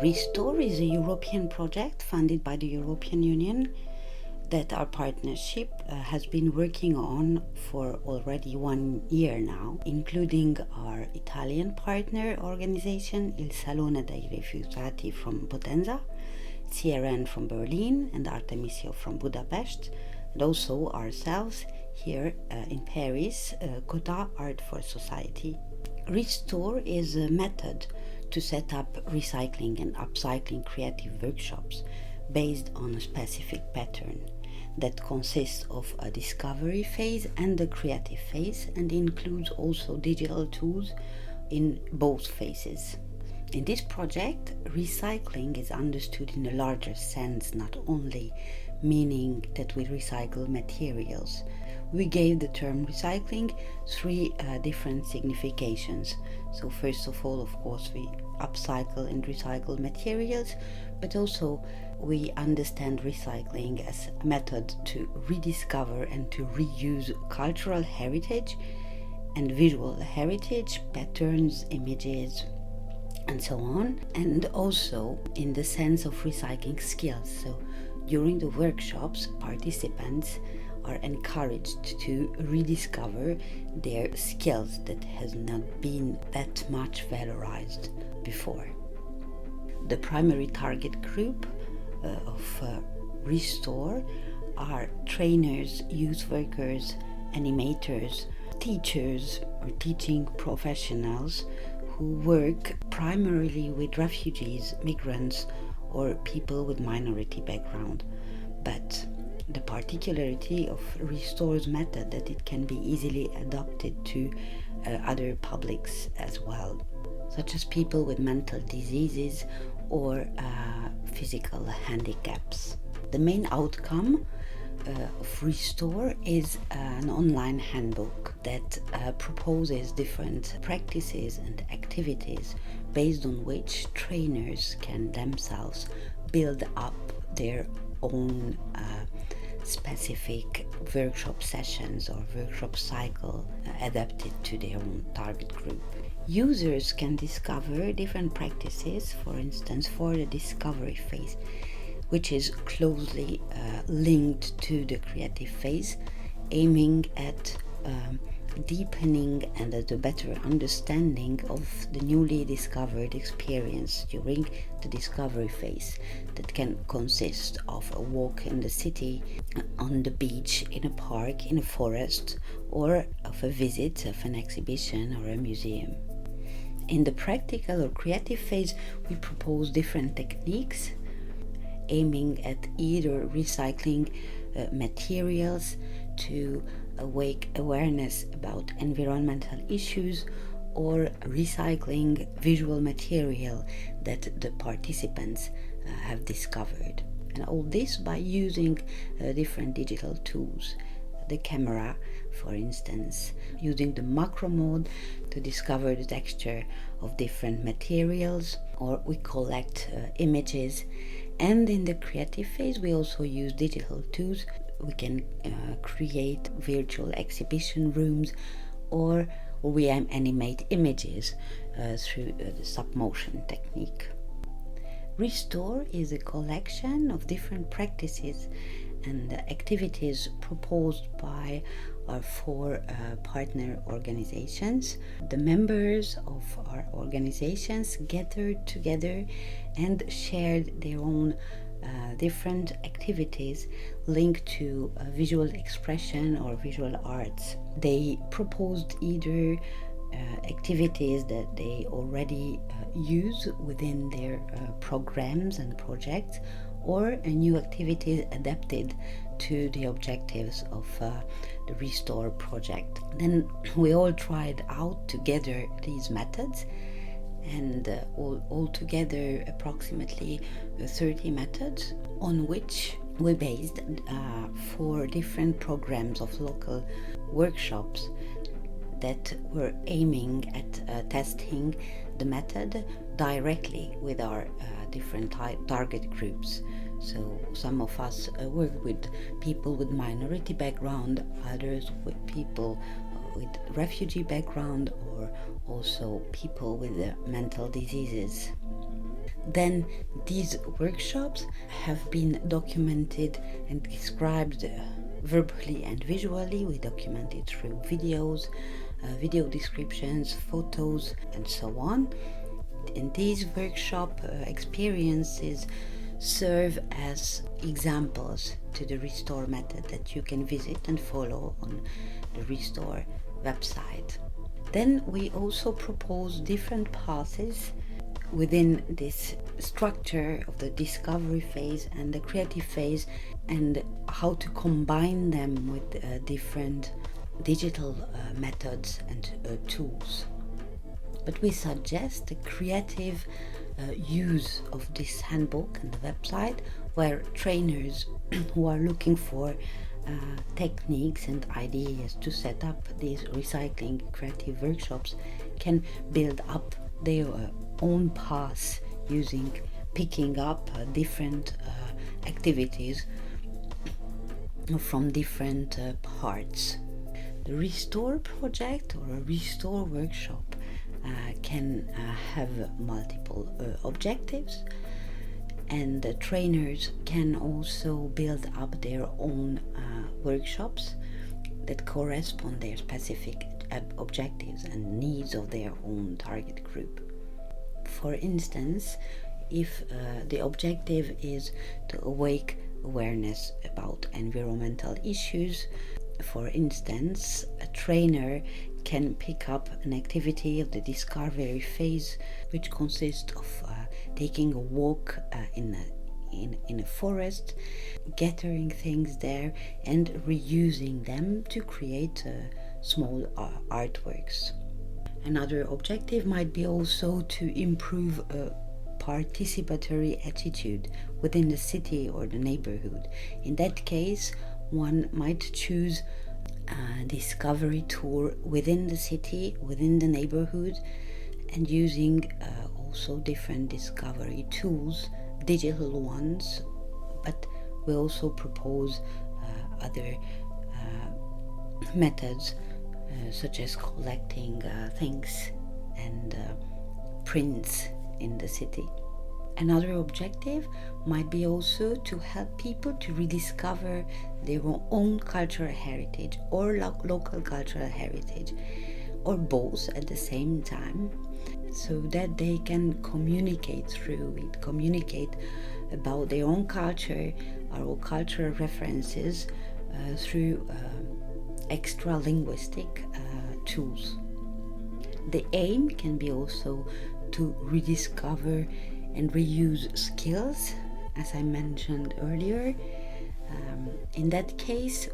RE-STOR-E is a European project funded by the European Union that our partnership has been working on for already 1 year now, including our Italian partner organization Il Salone dei Rifugiati from Potenza, CRN from Berlin and Artemisio from Budapest, and also ourselves here in Paris, COTA Art for Society. RE-STOR is a method to set up recycling and upcycling creative workshops based on a specific pattern that consists of a discovery phase and a creative phase, and includes also digital tools in both phases. In this project, recycling is understood in a larger sense, not only meaning that we recycle materials. We gave the term recycling three different significations. So first of all, of course, we upcycle and recycle materials, but also we understand recycling as a method to rediscover and to reuse cultural heritage and visual heritage, patterns, images, and so on, and also in the sense of recycling skills. So during the workshops, participants are encouraged to rediscover their skills that has not been that much valorized before. The primary target group of RE-STOR are trainers, youth workers, animators, teachers or teaching professionals who work primarily with refugees, migrants, or people with minority background. But the particularity of RE-STOR's method that it can be easily adapted to other publics as well, such as people with mental diseases or physical handicaps. The main outcome of RE-STOR is an online handbook that proposes different practices and activities based on which trainers can themselves build up their own specific workshop sessions or workshop cycle adapted to their own target group. Users can discover different practices, for instance, for the discovery phase, which is closely linked to the creative phase, aiming at deepening and at a better understanding of the newly discovered experience during the discovery phase, that can consist of a walk in the city, on the beach, in a park, in a forest, or of a visit of an exhibition or a museum. In the practical or creative phase, we propose different techniques aiming at either recycling materials to awake awareness about environmental issues, or recycling visual material that the participants have discovered. And all this by using different digital tools. The camera, for instance, using the macro mode to discover the texture of different materials, or we collect images. And in the creative phase, we also use digital tools. We can create virtual exhibition rooms, or we animate images through the stop-motion technique. RE-STOR is a collection of different practices and activities proposed by our 4 partner organizations. The members of our organizations gathered together and shared their own different activities linked to visual expression or visual arts. They proposed either activities that they already use within their programs and projects, or new activities adapted to the objectives of the RE-STOR project. Then we all tried out together these methods, and all together approximately 30 methods, on which we based 4 different programs of local workshops that were aiming at testing the method directly with our different target groups. So some of us work with people with minority background, others with people with refugee background, or also people with mental diseases. Then these workshops have been documented and described verbally and visually. We document it through videos, video descriptions, photos, and so on. And these workshop experiences serve as examples to the RE-STOR method that you can visit and follow on the RE-STOR website. Then we also propose different paths within this structure of the discovery phase and the creative phase, and how to combine them with different digital methods and tools. But we suggest the creative use of this handbook and the website, where trainers who are looking for techniques and ideas to set up these recycling creative workshops can build up their own path picking up different activities from different parts. The RE-STOR project or a RE-STOR workshop can have multiple objectives, and the trainers can also build up their own workshops that correspond their specific objectives and needs of their own target group. For instance, if the objective is to awake awareness about environmental issues, for instance, a trainer can pick up an activity of the discovery phase, which consists of taking a walk in a forest, gathering things there and reusing them to create small artworks. Another objective might be also to improve a participatory attitude within the city or the neighborhood. In that case, one might choose a discovery tour within the city, within the neighborhood, and using also different discovery tools, digital ones, but we also propose other methods such as collecting things and prints in the city. Another objective might be also to help people to rediscover their own cultural heritage or local cultural heritage, or both at the same time, so that they can communicate through it, communicate about their own culture, our cultural references through extra linguistic tools. The aim can be also to rediscover and reuse skills, as I mentioned earlier. In that case,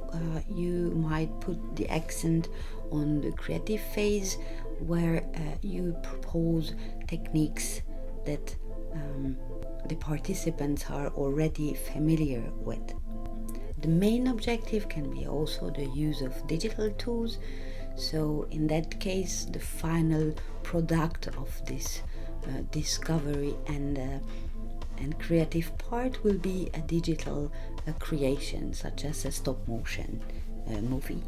you might put the accent on the creative phase, where you propose techniques that the participants are already familiar with. The main objective can be also the use of digital tools, so in that case the final product of this discovery and creative part will be a digital creation, such as a stop motion movie.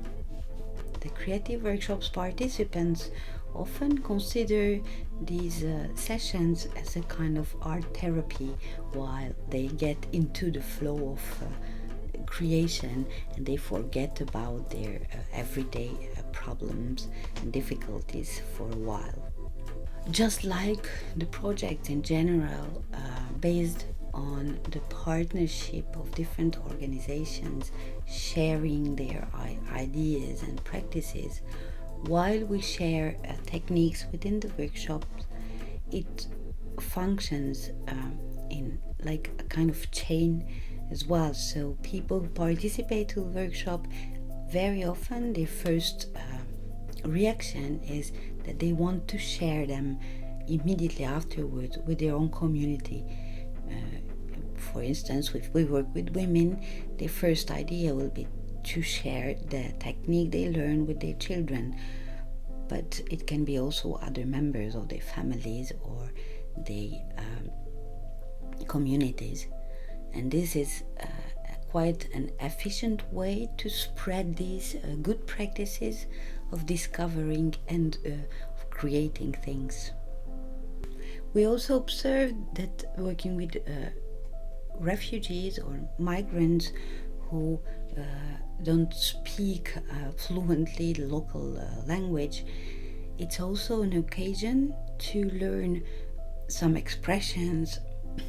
The creative workshops participants often consider these sessions as a kind of art therapy, while they get into the flow of creation and they forget about their everyday problems and difficulties for a while. Just like the project in general, based on the partnership of different organizations sharing their ideas and practices, while we share techniques within the workshops, it functions in like a kind of chain as well. So people who participate to the workshop, very often their first reaction is that they want to share them immediately afterwards with their own community. For instance, if we work with women, their first idea will be to share the technique they learn with their children, but it can be also other members of their families or their communities. And this is quite an efficient way to spread these good practices of discovering and of creating things. We also observed that working with refugees or migrants who don't speak fluently the local language, it's also an occasion to learn some expressions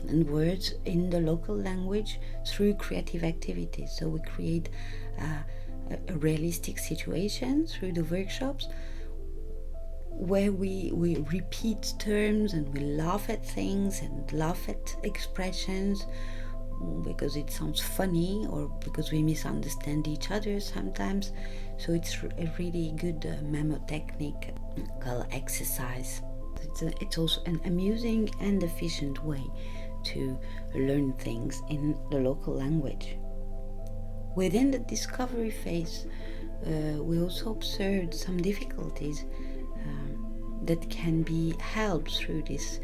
and words in the local language through creative activities. So we create a realistic situation through the workshops where we repeat terms and we laugh at things and laugh at expressions because it sounds funny or because we misunderstand each other sometimes. So it's a really good mnemotechnical exercise. It's also an amusing and efficient way to learn things in the local language. Within the discovery phase, we also observed some difficulties that can be helped through these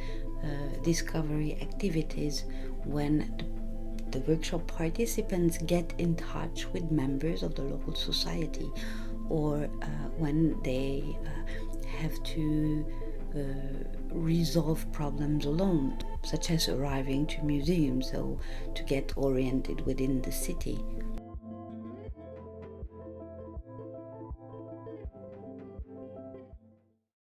discovery activities when the workshop participants get in touch with members of the local society, or when they have to resolve problems alone, such as arriving to museums, so to get oriented within the city.